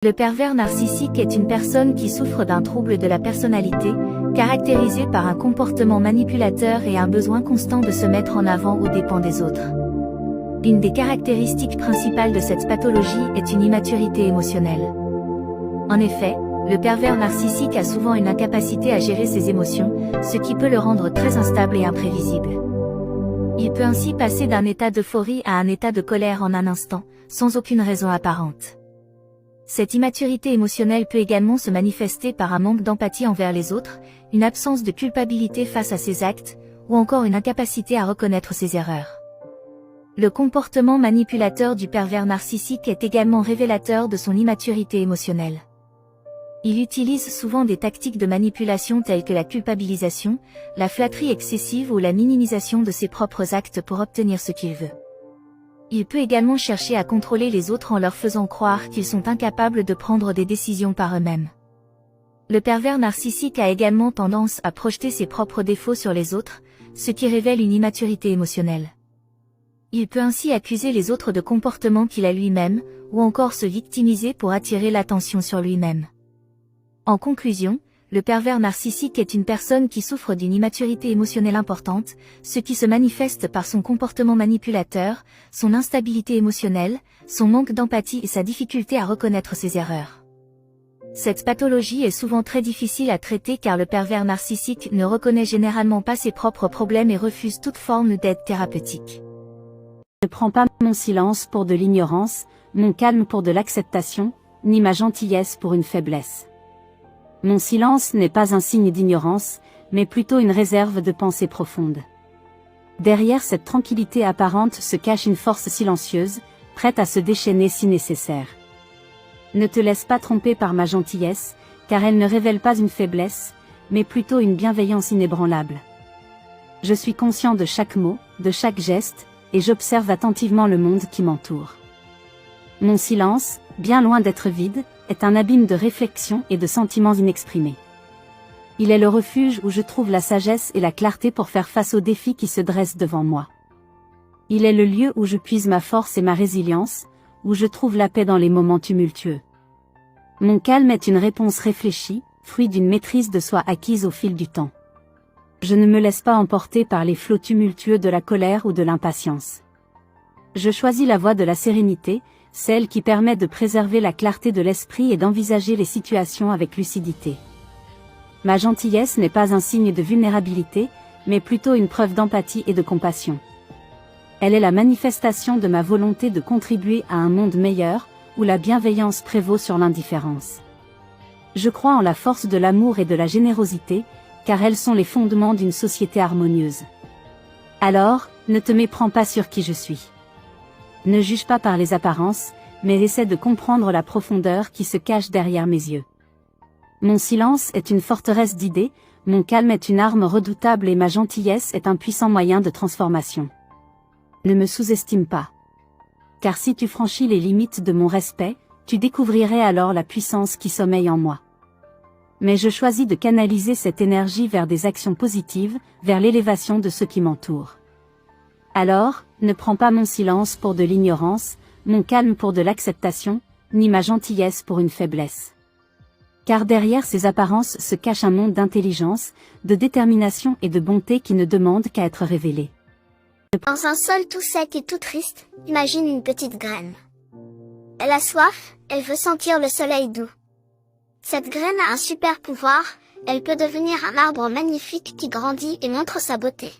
Le pervers narcissique est une personne qui souffre d'un trouble de la personnalité, caractérisé par un comportement manipulateur et un besoin constant de se mettre en avant aux dépens des autres. Une des caractéristiques principales de cette pathologie est une immaturité émotionnelle. En effet, le pervers narcissique a souvent une incapacité à gérer ses émotions, ce qui peut le rendre très instable et imprévisible. Il peut ainsi passer d'un état d'euphorie à un état de colère en un instant, sans aucune raison apparente. Cette immaturité émotionnelle peut également se manifester par un manque d'empathie envers les autres, une absence de culpabilité face à ses actes, ou encore une incapacité à reconnaître ses erreurs. Le comportement manipulateur du pervers narcissique est également révélateur de son immaturité émotionnelle. Il utilise souvent des tactiques de manipulation telles que la culpabilisation, la flatterie excessive ou la minimisation de ses propres actes pour obtenir ce qu'il veut. Il peut également chercher à contrôler les autres en leur faisant croire qu'ils sont incapables de prendre des décisions par eux-mêmes. Le pervers narcissique a également tendance à projeter ses propres défauts sur les autres, ce qui révèle une immaturité émotionnelle. Il peut ainsi accuser les autres de comportements qu'il a lui-même, ou encore se victimiser pour attirer l'attention sur lui-même. En conclusion, le pervers narcissique est une personne qui souffre d'une immaturité émotionnelle importante, ce qui se manifeste par son comportement manipulateur, son instabilité émotionnelle, son manque d'empathie et sa difficulté à reconnaître ses erreurs. Cette pathologie est souvent très difficile à traiter car le pervers narcissique ne reconnaît généralement pas ses propres problèmes et refuse toute forme d'aide thérapeutique. Ne prends pas mon silence pour de l'ignorance, mon calme pour de l'acceptation, ni ma gentillesse pour une faiblesse. Mon silence n'est pas un signe d'ignorance, mais plutôt une réserve de pensée profonde. Derrière cette tranquillité apparente se cache une force silencieuse, prête à se déchaîner si nécessaire. Ne te laisse pas tromper par ma gentillesse, car elle ne révèle pas une faiblesse, mais plutôt une bienveillance inébranlable. Je suis conscient de chaque mot, de chaque geste, et j'observe attentivement le monde qui m'entoure. Mon silence, bien loin d'être vide, est un abîme de réflexion et de sentiments inexprimés. Il est le refuge où je trouve la sagesse et la clarté pour faire face aux défis qui se dressent devant moi. Il est le lieu où je puise ma force et ma résilience, où je trouve la paix dans les moments tumultueux. Mon calme est une réponse réfléchie, fruit d'une maîtrise de soi acquise au fil du temps. Je ne me laisse pas emporter par les flots tumultueux de la colère ou de l'impatience. Je choisis la voie de la sérénité, celle qui permet de préserver la clarté de l'esprit et d'envisager les situations avec lucidité. Ma gentillesse n'est pas un signe de vulnérabilité, mais plutôt une preuve d'empathie et de compassion. Elle est la manifestation de ma volonté de contribuer à un monde meilleur, où la bienveillance prévaut sur l'indifférence. Je crois en la force de l'amour et de la générosité, car elles sont les fondements d'une société harmonieuse. Alors, ne te méprends pas sur qui je suis. Ne juge pas par les apparences, mais essaie de comprendre la profondeur qui se cache derrière mes yeux. Mon silence est une forteresse d'idées, mon calme est une arme redoutable et ma gentillesse est un puissant moyen de transformation. Ne me sous-estime pas. Car si tu franchis les limites de mon respect, tu découvrirais alors la puissance qui sommeille en moi. Mais je choisis de canaliser cette énergie vers des actions positives, vers l'élévation de ceux qui m'entourent. Alors, ne prends pas mon silence pour de l'ignorance, mon calme pour de l'acceptation, ni ma gentillesse pour une faiblesse. Car derrière ces apparences se cache un monde d'intelligence, de détermination et de bonté qui ne demande qu'à être révélé. Dans un sol tout sec et tout triste, imagine une petite graine. Elle a soif, elle veut sentir le soleil doux. Cette graine a un super pouvoir, elle peut devenir un arbre magnifique qui grandit et montre sa beauté.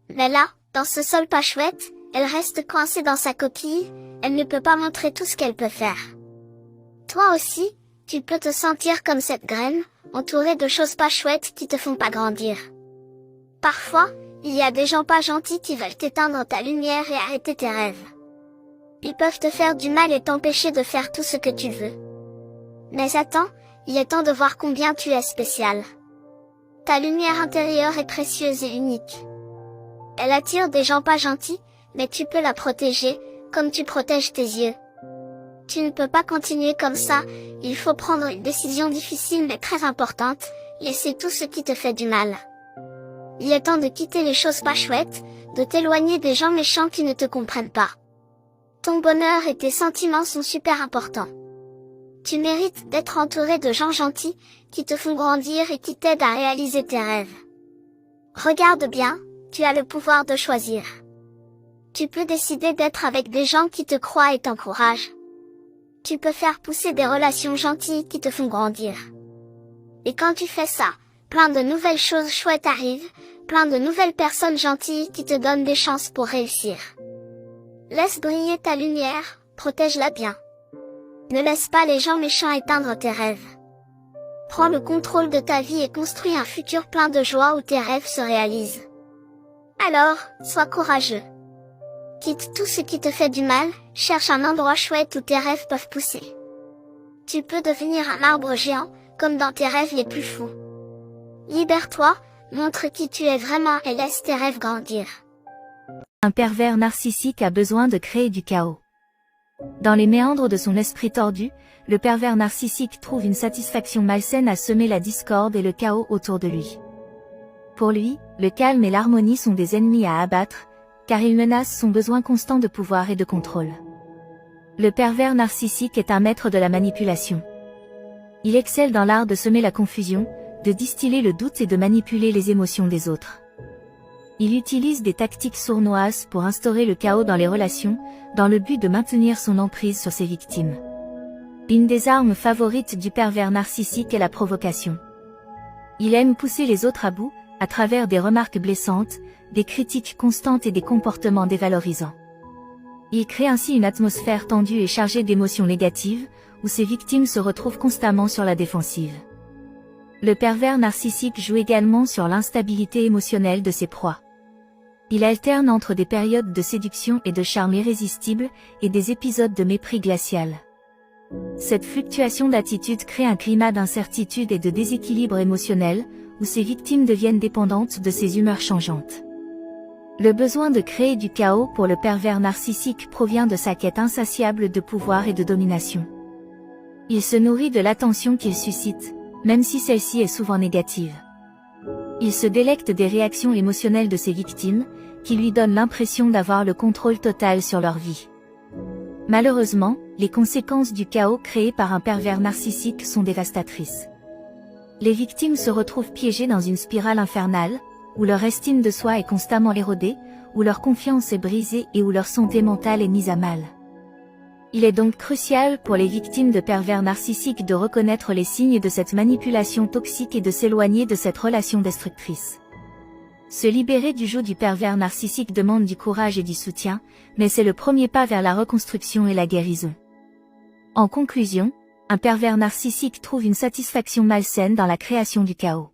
Mais là, dans ce sol pas chouette, elle reste coincée dans sa coquille, elle ne peut pas montrer tout ce qu'elle peut faire. Toi aussi, tu peux te sentir comme cette graine, entourée de choses pas chouettes qui te font pas grandir. Parfois, il y a des gens pas gentils qui veulent t'éteindre ta lumière et arrêter tes rêves. Ils peuvent te faire du mal et t'empêcher de faire tout ce que tu veux. Mais attends, il est temps de voir combien tu es spécial. Ta lumière intérieure est précieuse et unique. Elle attire des gens pas gentils, mais tu peux la protéger, comme tu protèges tes yeux. Tu ne peux pas continuer comme ça, il faut prendre une décision difficile mais très importante, laisser tout ce qui te fait du mal. Il est temps de quitter les choses pas chouettes, de t'éloigner des gens méchants qui ne te comprennent pas. Ton bonheur et tes sentiments sont super importants. Tu mérites d'être entouré de gens gentils, qui te font grandir et qui t'aident à réaliser tes rêves. Regarde bien, tu as le pouvoir de choisir. Tu peux décider d'être avec des gens qui te croient et t'encouragent. Tu peux faire pousser des relations gentilles qui te font grandir. Et quand tu fais ça, plein de nouvelles choses chouettes arrivent, plein de nouvelles personnes gentilles qui te donnent des chances pour réussir. Laisse briller ta lumière, protège-la bien. Ne laisse pas les gens méchants éteindre tes rêves. Prends le contrôle de ta vie et construis un futur plein de joie où tes rêves se réalisent. Alors, sois courageux. Quitte tout ce qui te fait du mal, cherche un endroit chouette où tes rêves peuvent pousser. Tu peux devenir un arbre géant, comme dans tes rêves les plus fous. Libère-toi, montre qui tu es vraiment et laisse tes rêves grandir. Un pervers narcissique a besoin de créer du chaos. Dans les méandres de son esprit tordu, le pervers narcissique trouve une satisfaction malsaine à semer la discorde et le chaos autour de lui. Pour lui, le calme et l'harmonie sont des ennemis à abattre, car ils menacent son besoin constant de pouvoir et de contrôle. Le pervers narcissique est un maître de la manipulation. Il excelle dans l'art de semer la confusion, de distiller le doute et de manipuler les émotions des autres. Il utilise des tactiques sournoises pour instaurer le chaos dans les relations, dans le but de maintenir son emprise sur ses victimes. Une des armes favorites du pervers narcissique est la provocation. Il aime pousser les autres à bout, à travers des remarques blessantes, des critiques constantes et des comportements dévalorisants. Il crée ainsi une atmosphère tendue et chargée d'émotions négatives, où ses victimes se retrouvent constamment sur la défensive. Le pervers narcissique joue également sur l'instabilité émotionnelle de ses proies. Il alterne entre des périodes de séduction et de charme irrésistible, et des épisodes de mépris glacial. Cette fluctuation d'attitude crée un climat d'incertitude et de déséquilibre émotionnel, où ses victimes deviennent dépendantes de ses humeurs changeantes. Le besoin de créer du chaos pour le pervers narcissique provient de sa quête insatiable de pouvoir et de domination. Il se nourrit de l'attention qu'il suscite, même si celle-ci est souvent négative. Il se délecte des réactions émotionnelles de ses victimes, qui lui donnent l'impression d'avoir le contrôle total sur leur vie. Malheureusement, les conséquences du chaos créé par un pervers narcissique sont dévastatrices. Les victimes se retrouvent piégées dans une spirale infernale, où leur estime de soi est constamment érodée, où leur confiance est brisée et où leur santé mentale est mise à mal. Il est donc crucial pour les victimes de pervers narcissiques de reconnaître les signes de cette manipulation toxique et de s'éloigner de cette relation destructrice. Se libérer du joug du pervers narcissique demande du courage et du soutien, mais c'est le premier pas vers la reconstruction et la guérison. En conclusion, un pervers narcissique trouve une satisfaction malsaine dans la création du chaos.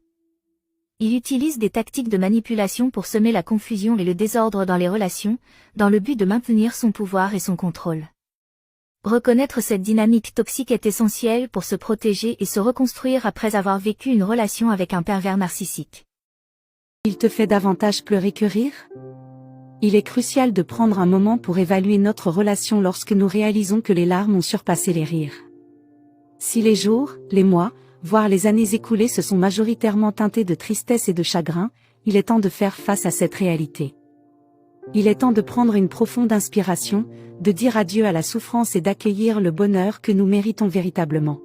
Il utilise des tactiques de manipulation pour semer la confusion et le désordre dans les relations, dans le but de maintenir son pouvoir et son contrôle. Reconnaître cette dynamique toxique est essentiel pour se protéger et se reconstruire après avoir vécu une relation avec un pervers narcissique. Il te fait davantage pleurer que rire ? Il est crucial de prendre un moment pour évaluer notre relation lorsque nous réalisons que les larmes ont surpassé les rires. Si les jours, les mois, voire les années écoulées se sont majoritairement teintés de tristesse et de chagrin, il est temps de faire face à cette réalité. Il est temps de prendre une profonde inspiration, de dire adieu à la souffrance et d'accueillir le bonheur que nous méritons véritablement.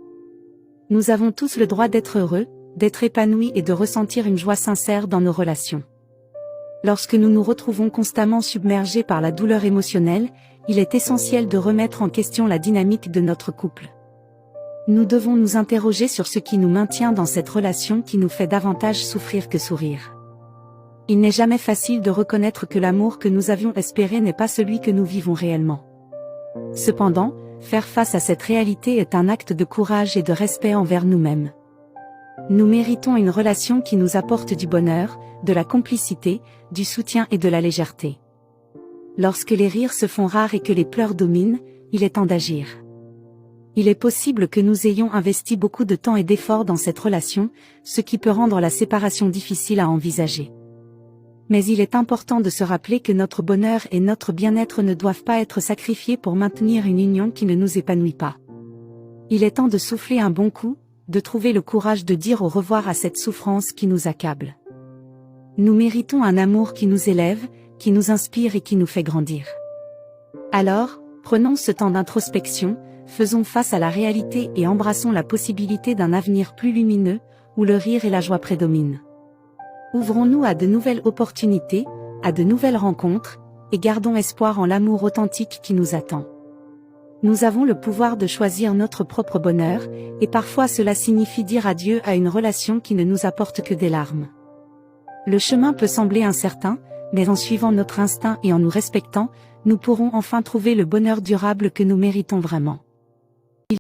Nous avons tous le droit d'être heureux, d'être épanouis et de ressentir une joie sincère dans nos relations. Lorsque nous nous retrouvons constamment submergés par la douleur émotionnelle, il est essentiel de remettre en question la dynamique de notre couple. Nous devons nous interroger sur ce qui nous maintient dans cette relation qui nous fait davantage souffrir que sourire. Il n'est jamais facile de reconnaître que l'amour que nous avions espéré n'est pas celui que nous vivons réellement. Cependant, faire face à cette réalité est un acte de courage et de respect envers nous-mêmes. Nous méritons une relation qui nous apporte du bonheur, de la complicité, du soutien et de la légèreté. Lorsque les rires se font rares et que les pleurs dominent, il est temps d'agir. Il est possible que nous ayons investi beaucoup de temps et d'efforts dans cette relation, ce qui peut rendre la séparation difficile à envisager. Mais il est important de se rappeler que notre bonheur et notre bien-être ne doivent pas être sacrifiés pour maintenir une union qui ne nous épanouit pas. Il est temps de souffler un bon coup, de trouver le courage de dire au revoir à cette souffrance qui nous accable. Nous méritons un amour qui nous élève, qui nous inspire et qui nous fait grandir. Alors, prenons ce temps d'introspection, faisons face à la réalité et embrassons la possibilité d'un avenir plus lumineux, où le rire et la joie prédominent. Ouvrons-nous à de nouvelles opportunités, à de nouvelles rencontres, et gardons espoir en l'amour authentique qui nous attend. Nous avons le pouvoir de choisir notre propre bonheur, et parfois cela signifie dire adieu à une relation qui ne nous apporte que des larmes. Le chemin peut sembler incertain, mais en suivant notre instinct et en nous respectant, nous pourrons enfin trouver le bonheur durable que nous méritons vraiment.